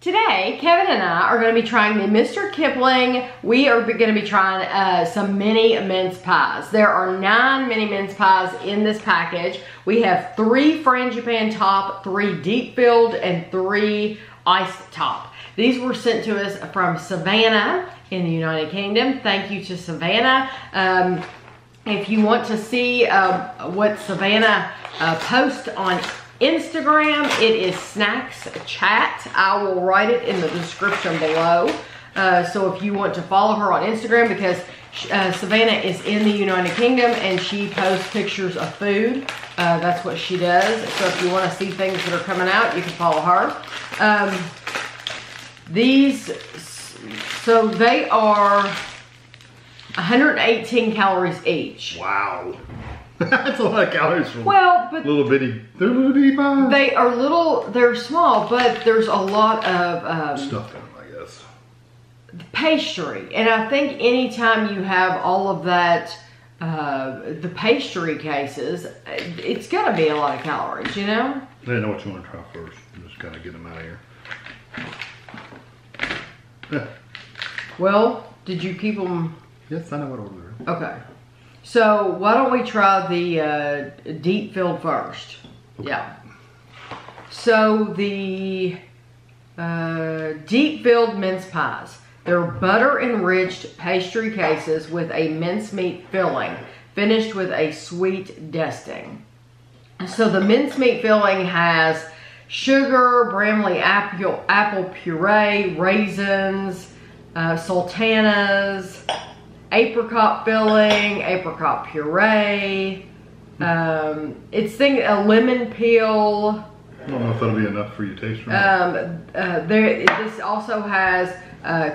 Today, Kevin and I are going to be trying the Mr. Kipling. We are going to be trying some mini mince pies. There are 9 mini mince pies in this package. We have 3 Frangipane top, 3 deep filled, and 3 iced top. These were sent to us from Savannah in the United Kingdom. Thank you to Savannah. If you want to see what Savannah posts on Instagram, it is Snacks Chat. I will write it in the description below. So if you want to follow her on Instagram, because Savannah is in the United Kingdom and she posts pictures of food. That's what she does. So if you want to see things that are coming out, you can follow her. So they are 118 calories each. Wow. That's a lot of calories from but little bitty pies. They are little, they're small, but there's a lot of stuff in them, I guess. Pastry. And I think anytime you have all of that, the pastry cases, it's gonna be a lot of calories, you know? I didn't know what you want to try first. Just kind of get them out of here. Yeah. Well, did you keep them? Yes, I know what order. Okay. So why don't we try the deep filled first? Okay. Yeah. So the deep filled mince pies. They're butter enriched pastry cases with a mincemeat filling, finished with a sweet dusting. So the mincemeat filling has sugar, Bramley apple puree, raisins, sultanas, apricot filling, apricot puree. It's a lemon peel. I don't know if that'll be enough for you to taste. This also has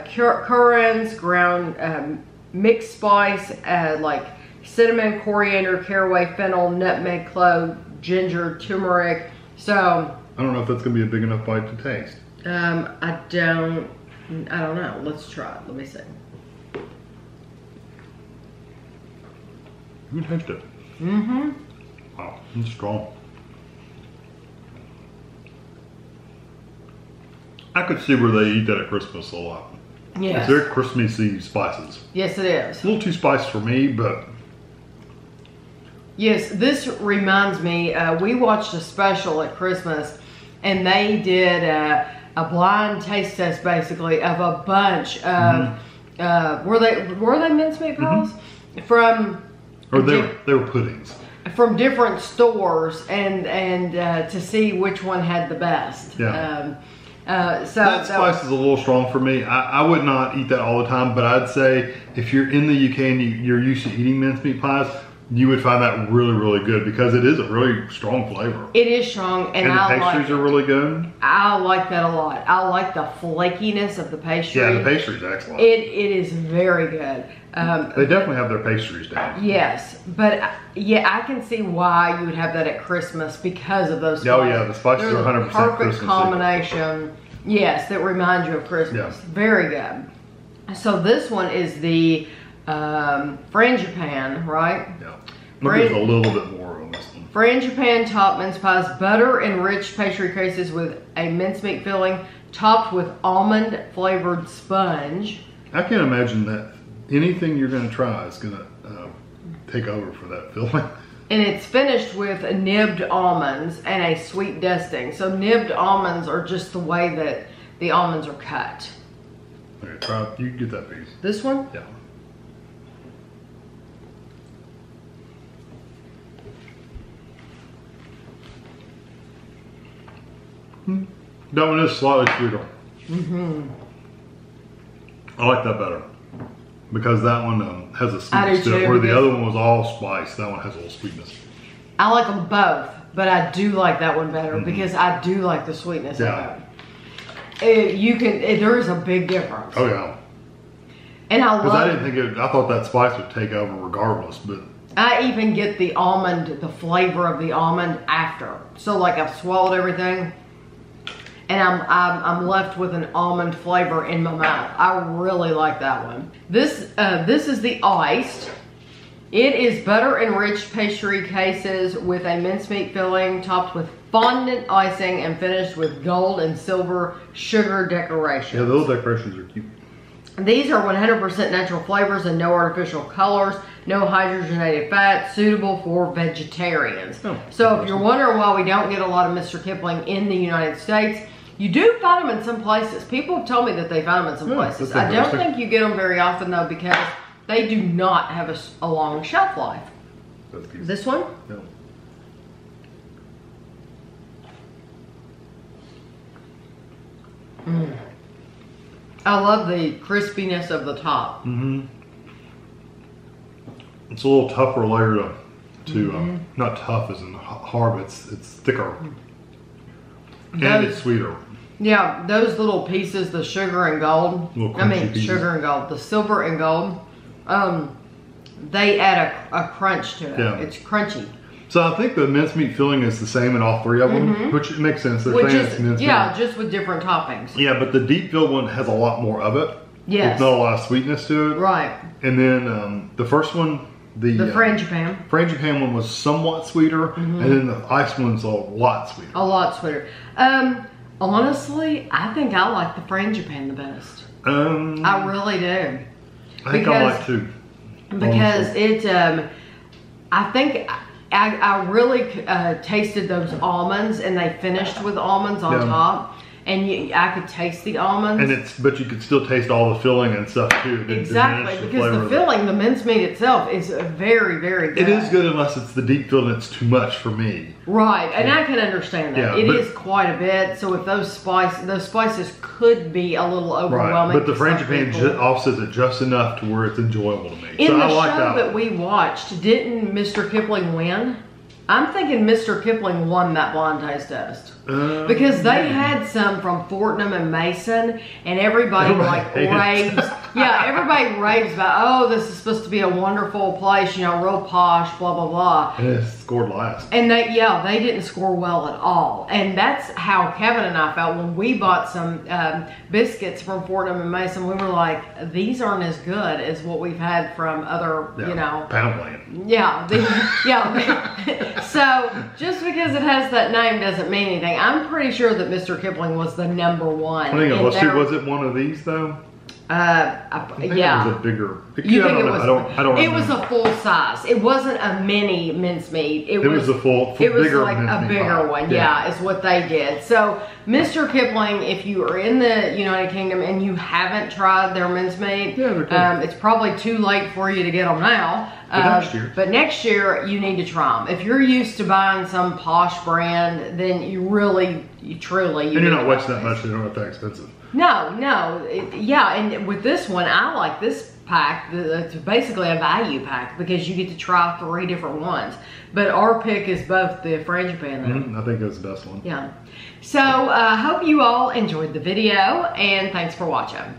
currants, ground mixed spice, like cinnamon, coriander, caraway, fennel, nutmeg, clove, ginger, turmeric. So I don't know if that's gonna be a big enough bite to taste. I don't know. Let's try it. Let me see. You can taste it. Mm-hmm. Wow, it's strong. I could see where they eat that at Christmas a lot. Yes. It's very Christmassy spices. Yes, it is. A little too spicy for me, but. Yes, this reminds me, we watched a special at Christmas and they did a blind taste test basically of a bunch of, were they mincemeat pies? Or they were puddings. From different stores and to see which one had the best. Yeah. So that spice is a little strong for me. I would not eat that all the time, but I'd say if you're in the UK and you're used to eating mincemeat pies, you would find that really, really good because it is a really strong flavor. It is strong, and the pastries are really good. I like that a lot. I like the flakiness of the pastry. Yeah, the pastry's excellent. It is very good. They definitely have their pastries down. Yes, but yeah, I can see why you would have that at Christmas because of those spices. Oh yeah, the spices are 100% perfect Christmas combination. Yes, that reminds you of Christmas. Yeah. Very good. So this one is the Frangipane, right? Yeah. There's a little bit more on this one. Frangipane top mince pies, butter enriched pastry cases with a mincemeat filling, topped with almond flavored sponge. I can't imagine that anything you're going to try is going to take over for that filling. And it's finished with nibbed almonds and a sweet dusting. So nibbed almonds are just the way that the almonds are cut. Okay, try it. You get that piece. This one? Yeah. That one is slightly sweeter. I like that better because that one has a sweetness to it, where the other one was all spice. That one has a little sweetness. I like them both, but I do like that one better because I do like the sweetness of it. There is a big difference. Oh yeah. And I love. Because I didn't think I thought that spice would take over regardless, but. I even get the almond, the flavor of the almond after. So like I've swallowed everything. And I'm left with an almond flavor in my mouth. I really like that one. This is the iced. It is butter enriched pastry cases with a mincemeat filling topped with fondant icing and finished with gold and silver sugar decorations. Yeah, those decorations are cute. These are 100% natural flavors and no artificial colors, no hydrogenated fat, suitable for vegetarians. Oh, so if you're wondering why we don't get a lot of Mr. Kipling in the United States, you do find them in some places. People have told me that they find them in some places. I don't think you get them very often though, because they do not have a long shelf life. This one? No. Mm. I love the crispiness of the top. Mm-hmm. It's a little tougher layer to not tough as in hard, but it's thicker. And it's sweeter. Yeah, those little pieces, the sugar and gold. Pieces. Sugar and gold. The silver and gold, they add a crunch to it. Yeah. It's crunchy. So I think the mincemeat filling is the same in all three of them, which makes sense. They're mincemeat. Yeah, just with different toppings. Yeah, but the deep filled one has a lot more of it. Yes. There's not a lot of sweetness to it. Right. And then the first one, the Frangipane. Frangipane one was somewhat sweeter, and then the ice one's a lot sweeter. A lot sweeter. Honestly, I think I like the Frangipane the best. I really do. I think I like too. Because it, I think I really tasted those almonds, and they finished with almonds on top. And I could taste the almonds. And but you could still taste all the filling and stuff too. Exactly, because the filling, the mincemeat itself, is very, very good. It is good unless it's the deep filled and it's too much for me. Right, and I can understand that. Yeah, it is quite a bit. So if those spices could be a little overwhelming. Right, but the Frangipane offsets it just enough to where it's enjoyable to me. In the show that we watched, didn't Mr. Kipling win? I'm thinking Mr. Kipling won that blind taste test. Because they had some from Fortnum and Mason, and everybody raves. Yeah, everybody raves about, oh, this is supposed to be a wonderful place, you know, real posh, blah, blah, blah. And it scored last. And they didn't score well at all. And that's how Kevin and I felt when we bought some biscuits from Fortnum and Mason. We were like, these aren't as good as what we've had from other, you know. Poundland. Yeah. So, just because it has that name doesn't mean anything. I'm pretty sure that Mr. Kipling was the #1. I think was it one of these though? Yeah. It was a bigger. You think it was? I don't remember. It was a full size. It wasn't a mini mincemeat. It was a full it was bigger like a bigger one. Yeah, is what they did. So, Mr. Kipling, if you are in the United Kingdom and you haven't tried their mincemeat, it's probably too late for you to get them now. But next year, you need to try them. If you're used to buying some posh brand, then you truly. And you're not wasting that much. They're not that expensive. No. Yeah, and with this one, I like this pack. It's basically a value pack because you get to try 3 different ones. But our pick is both the Frangipane. I think that's the best one. Yeah. So, hope you all enjoyed the video, and thanks for watching.